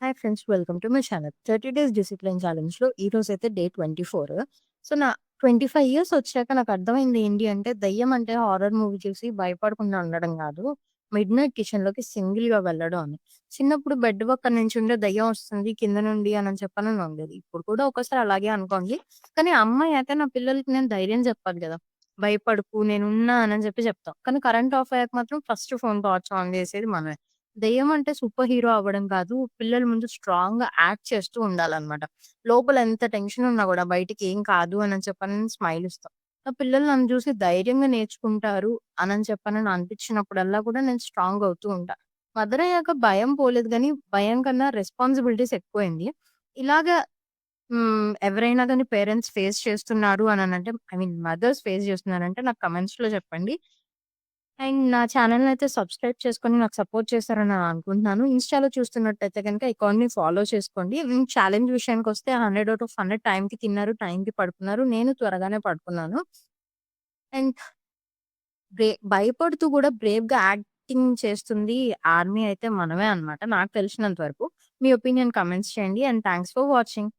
Hi friends, welcome to my channel. 30 days discipline ఛాలెంజ్‌లో ఈరోజైతే day 24. So, నా 25 years వచ్చాక నాకర్థమైంది ఏంటి అంటే, దెయ్యం అంటే హారర్ మూవీ చూసి భయపడకుండా ఉండడం గాదు. మిడ్‌నైట్ కిచెన్‌లోకి సింగిల్‌గా వెళ్ళడం అని. చిన్నప్పుడు బెడ్ పక్కన నించుంటే దెయ్యం వస్తుంది కింద నుండి అని చెప్పనని ఉండేది. ఇప్పుడు కూడా ఒక్కోసారి అలాగే అనుకోండి. కానీ అమ్మాయి అయితే నా పిల్లలకి నేను ధైర్యం చెప్పాలి గదా! భయపడకు నేనున్నా అని చెప్తాం. కానీ కరెంట్ ఆఫ్ అయ్యాక మాత్రం ఫస్ట్ ఫోన్ టార్చ్ ఆన్ చేసేది మనమే. దెయ్యం అంటే సూపర్ హీరో అవ్వడం కాదు. పిల్లల ముందు స్ట్రాంగ్‌గా యాక్ట్ చేస్తూ ఉండాలనమాట. లోపల ఎంత టెన్షన్ ఉన్నా గూడా బయటికి ఏం కాదు అనని చెప్పనని స్మైల్ ఇస్తాం. ఆ పిల్లలు నన్ను చూసి ధైర్యంగా నేర్చుకుంటారు అనని చెప్పనని అనిపించినప్పుడల్లా కూడా నేను స్ట్రాంగ్ అవుతూ ఉంటా. మదర్ అయ్యాక భయం పోలేదు గానీ, భయం కన్నా రెస్పాన్సిబిలిటీస్ ఎక్కువైంది. ఇలాగా ఎవరైనా గాని పేరెంట్స్ ఫేస్ చేస్తున్నారు అననంటే ఐ మీన్ మదర్స్ ఫేస్ చేస్తున్నారంటే నాకు కామెంట్స్‌లో చెప్పండి. అండ్ నా ఛానెల్‌నయితే సబ్స్క్రైబ్ చేసుకొని నాకు సపోర్ట్ చేస్తారని అనుకుంటున్నాను. ఇన్‌స్టాలో చూస్తున్నట్టయితే గనుక అకౌంట్‌ని ఫాలో చేసుకోండి. ఛాలెంజ్ విషయానికొస్తే 100 ఔట్ ఆఫ్ 100 టైమ్‌కి తిన్నారు, టైమ్‌కి పడుకున్నారు. నేను త్వరగానే పడుకున్నాను. అండ్ భయపడుతూ గూడా బ్రేవ్‌గా యాక్టింగ్ చేస్తుంది ఆర్మీ అయితే మనమే అన్నమాట. నాకు తెలిసినంత వరకు. మీ ఒపీనియన్ కామెంట్స్ చేయండి. And thanks for watching.